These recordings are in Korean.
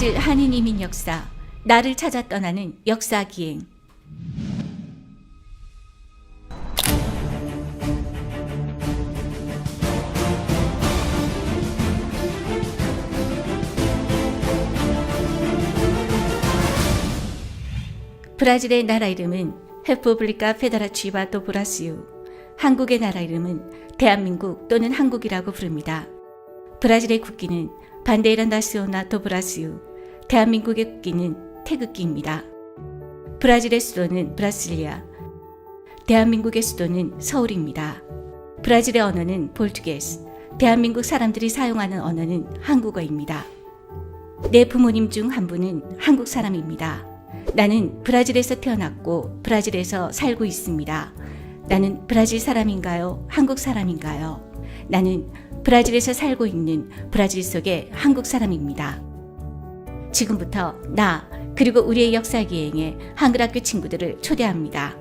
브라질 한인 이민 역사, 나를 찾아 떠나는 역사 기행. 브라질의 나라 이름은 헤푸블리카 페데라티바 도 브라시우, 한국의 나라 이름은 대한민국 또는 한국이라고 부릅니다. 브라질의 국기는 반데이라 나시오나 도 브라시우, 대한민국의 국기는 태극기입니다. 브라질의 수도는 브라실리아, 대한민국의 수도는 서울입니다. 브라질의 언어는 포르투게스, 대한민국 사람들이 사용하는 언어는 한국어입니다. 내 부모님 중 한 분은 한국 사람입니다. 나는 브라질에서 태어났고 브라질에서 살고 있습니다. 나는 브라질 사람인가요? 한국 사람인가요? 나는 브라질에서 살고 있는 브라질 속의 한국 사람입니다. 지금부터 나 그리고 우리의 역사 기행에 한글학교 친구들을 초대합니다.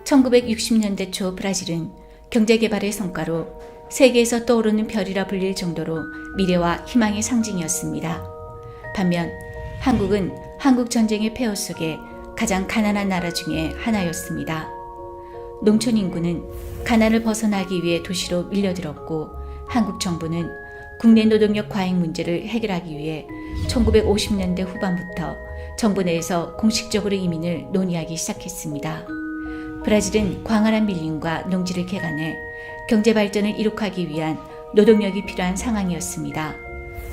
1960년대 초 브라질은 경제개발의 성과로 세계에서 떠오르는 별이라 불릴 정도로 미래와 희망의 상징이었습니다. 반면 한국은 한국전쟁의 폐허 속에 가장 가난한 나라 중에 하나였습니다. 농촌 인구는 가난을 벗어나기 위해 도시로 밀려들었고 한국 정부는 국내 노동력 과잉 문제를 해결하기 위해 1950년대 후반부터 정부 내에서 공식적으로 이민을 논의하기 시작했습니다. 브라질은 광활한 밀림과 농지를 개간해 경제 발전을 이룩하기 위한 노동력이 필요한 상황이었습니다.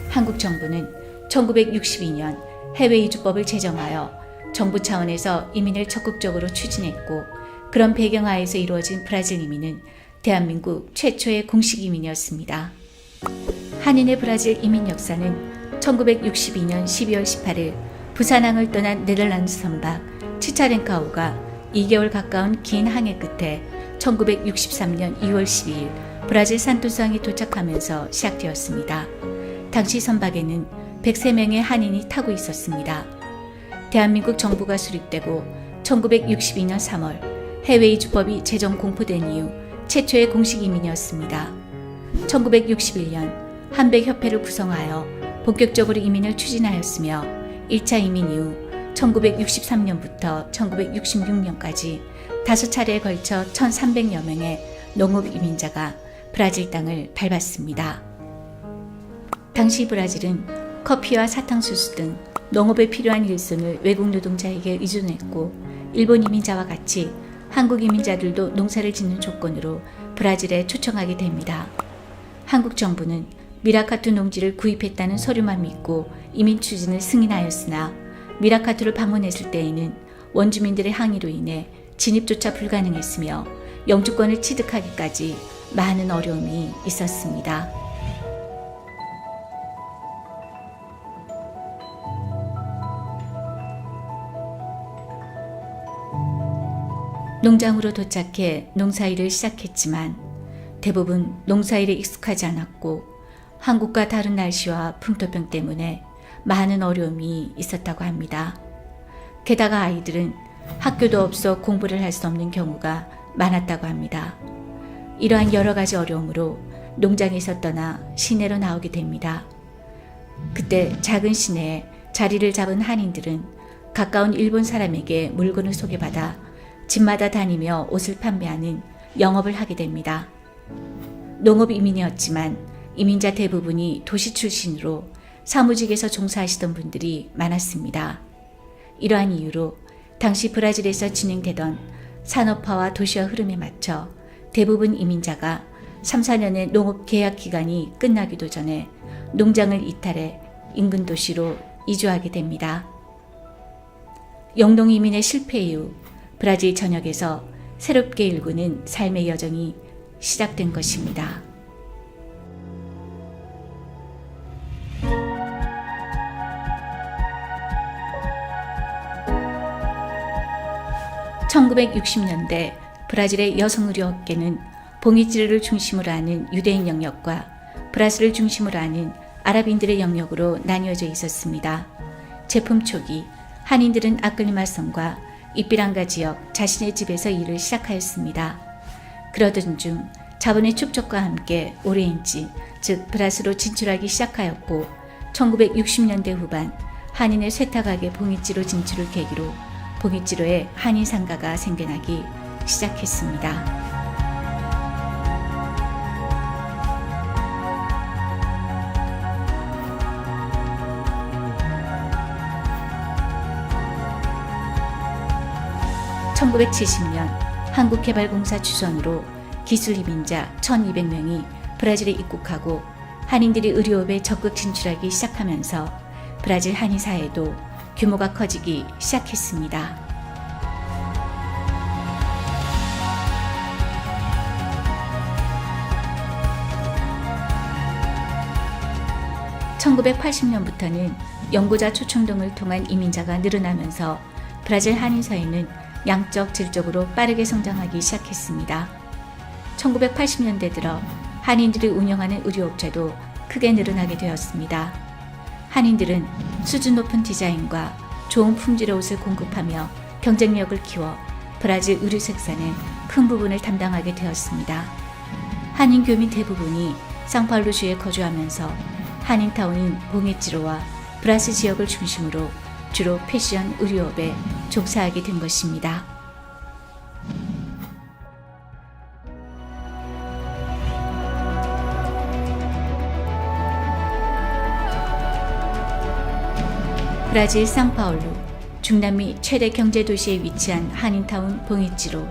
한국 정부는 1962년 해외 이주법을 제정하여 정부 차원에서 이민을 적극적으로 추진했고 그런 배경하에서 이루어진 브라질 이민은 대한민국 최초의 공식 이민이었습니다. 한인의 브라질 이민 역사는 1962년 12월 18일 부산항을 떠난 네덜란드 선박 치차렌카우가 2개월 가까운 긴 항해 끝에 1963년 2월 12일 브라질 산토스항에 도착하면서 시작되었습니다. 당시 선박에는 103명의 한인이 타고 있었습니다. 대한민국 정부가 수립되고 1962년 3월 해외 이주법이 제정 공포된 이후 최초의 공식 이민이었습니다. 1961년 한백협회를 구성하여 본격적으로 이민을 추진하였으며 1차 이민 이후 1963년부터 1966년까지 5차례에 걸쳐 1,300여 명의 농업 이민자가 브라질 땅을 밟았습니다. 당시 브라질은 커피와 사탕수수 등 농업에 필요한 일손을 외국 노동자에게 의존했고 일본 이민자와 같이 한국 이민자들도 농사를 짓는 조건으로 브라질에 초청하게 됩니다. 한국 정부는 미라카투 농지를 구입했다는 서류만 믿고 이민 추진을 승인하였으나 미라카투를 방문했을 때에는 원주민들의 항의로 인해 진입조차 불가능했으며 영주권을 취득하기까지 많은 어려움이 있었습니다. 농장으로 도착해 농사일을 시작했지만 대부분 농사일에 익숙하지 않았고 한국과 다른 날씨와 풍토병 때문에 많은 어려움이 있었다고 합니다. 게다가 아이들은 학교도 없어 공부를 할 수 없는 경우가 많았다고 합니다. 이러한 여러 가지 어려움으로 농장에서 떠나 시내로 나오게 됩니다. 그때 작은 시내에 자리를 잡은 한인들은 가까운 일본 사람에게 물건을 소개받아 집마다 다니며 옷을 판매하는 영업을 하게 됩니다. 농업 이민이었지만 이민자 대부분이 도시 출신으로 사무직에서 종사하시던 분들이 많았습니다. 이러한 이유로 당시 브라질에서 진행되던 산업화와 도시화 흐름에 맞춰 대부분 이민자가 3, 4년의 농업 계약 기간이 끝나기도 전에 농장을 이탈해 인근 도시로 이주하게 됩니다. 영농 이민의 실패 이후 브라질 전역에서 새롭게 일구는 삶의 여정이 시작된 것입니다. (1960년대) 브라질의 여성 의류 업계는 봉이지르를 중심으로 하는 유대인 영역과 브라스를 중심으로 하는 아랍인들의 영역으로 나뉘어져 있었습니다. 제품 초기 한인들은 아클리마성과 이피랑가 지역 자신의 집에서 일을 시작하였습니다. 그러던 중 자본의 축적과 함께 오레인지, 즉 브라스로 진출하기 시작하였고 1960년대 후반 한인의 쇠타가게 봉이찌로 진출을 계기로 봉이찌로의 한인 상가가 생겨나기 시작했습니다. (1970년) 한국개발공사 주선으로 기술 이민자 1,200명이 브라질에 입국하고 한인들이 의료업에 적극 진출하기 시작하면서 브라질 한인 사회도 규모가 커지기 시작했습니다. (1980년부터는) 연고자 초청 등을 통한 이민자가 늘어나면서 브라질 한인 사회는 양적, 질적으로 빠르게 성장하기 시작했습니다. 1980년대 들어 한인들이 운영하는 의료업체도 크게 늘어나게 되었습니다. 한인들은 수준 높은 디자인과 좋은 품질의 옷을 공급하며 경쟁력을 키워 브라질 의류 생산의 큰 부분을 담당하게 되었습니다. 한인 교민 대부분이 상파울루주에 거주하면서 한인타운인 봉이찌로와 브라스 지역을 중심으로 주로 패션 의류업에 종사하게 된 것입니다. 브라질 상파울루, 중남미 최대 경제도시에 위치한 한인타운 봉이찌로.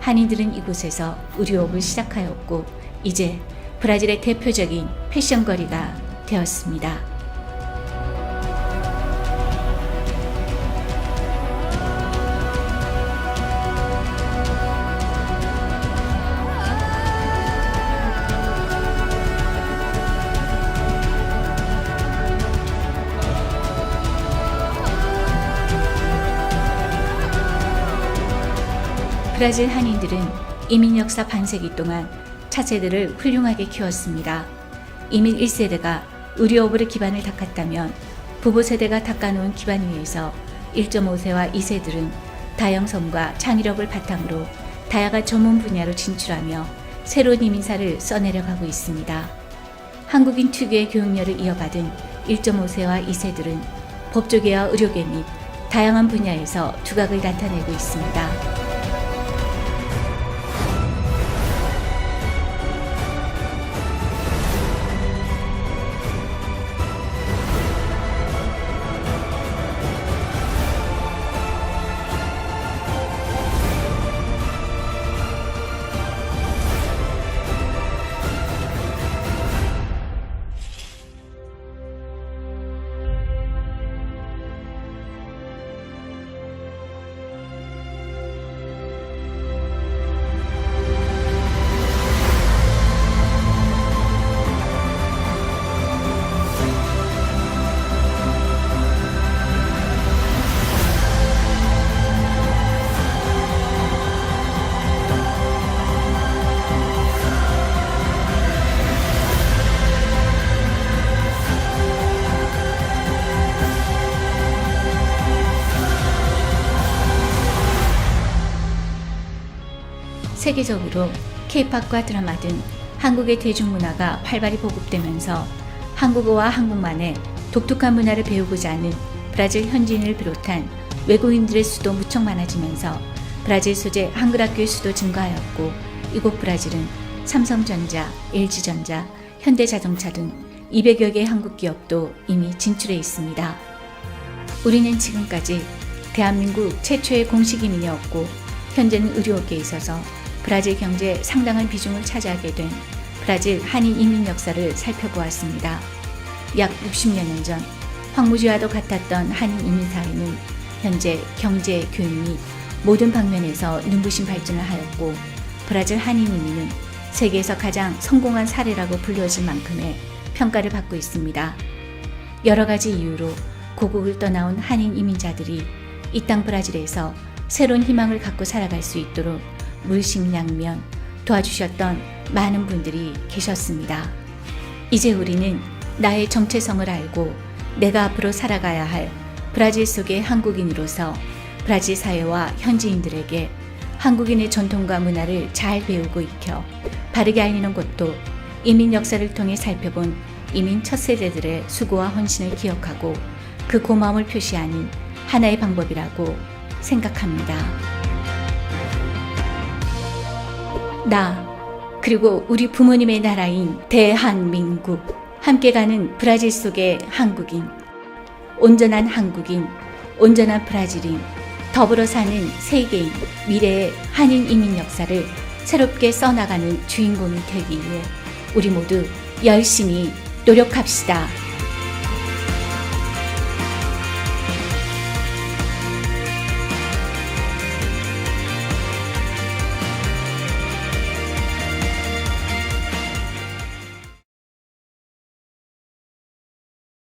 한인들은 이곳에서 의류업을 시작하였고 이제 브라질의 대표적인 패션거리가 되었습니다. 브라질 한인들은 이민 역사 반세기 동안 차세들을 훌륭하게 키웠습니다. 이민 1세대가 의료업으로 기반을 닦았다면 부부 세대가 닦아놓은 기반 위에서 1.5세와 2세들은 다양성과 창의력을 바탕으로 다양한 전문 분야로 진출하며 새로운 이민사를 써내려가고 있습니다. 한국인 특유의 교육열을 이어받은 1.5세와 2세들은 법조계와 의료계 및 다양한 분야에서 두각을 나타내고 있습니다. 세계적으로 K-팝과 드라마 등 한국의 대중문화가 활발히 보급되면서 한국어와 한국만의 독특한 문화를 배우고자 하는 브라질 현지인을 비롯한 외국인들의 수도 무척 많아지면서 브라질 소재 한글학교의 수도 증가하였고 이곳 브라질은 삼성전자, LG전자, 현대자동차 등 200여 개의 한국 기업도 이미 진출해 있습니다. 우리는 지금까지 대한민국 최초의 공식 이민이었고 현재는 의료업계에 있어서 브라질 경제에 상당한 비중을 차지하게 된 브라질 한인 이민 역사를 살펴보았습니다. 약 60여 년 전 황무지와도 같았던 한인 이민 사회는 현재 경제, 교육 및 모든 방면에서 눈부신 발전을 하였고 브라질 한인 이민은 세계에서 가장 성공한 사례라고 불려질 만큼의 평가를 받고 있습니다. 여러 가지 이유로 고국을 떠나온 한인 이민자들이 이 땅 브라질에서 새로운 희망을 갖고 살아갈 수 있도록 물심양면 도와주셨던 많은 분들이 계셨습니다. 이제 우리는 나의 정체성을 알고 내가 앞으로 살아가야 할 브라질 속의 한국인으로서 브라질 사회와 현지인들에게 한국인의 전통과 문화를 잘 배우고 익혀 바르게 알리는 것도 이민 역사를 통해 살펴본 이민 첫 세대들의 수고와 헌신을 기억하고 그 고마움을 표시하는 하나의 방법이라고 생각합니다. 나, 그리고 우리 부모님의 나라인 대한민국, 함께 가는 브라질 속의 한국인, 온전한 한국인, 온전한 브라질인, 더불어 사는 세계인, 미래의 한인 이민 역사를 새롭게 써나가는 주인공이 되기 위해 우리 모두 열심히 노력합시다.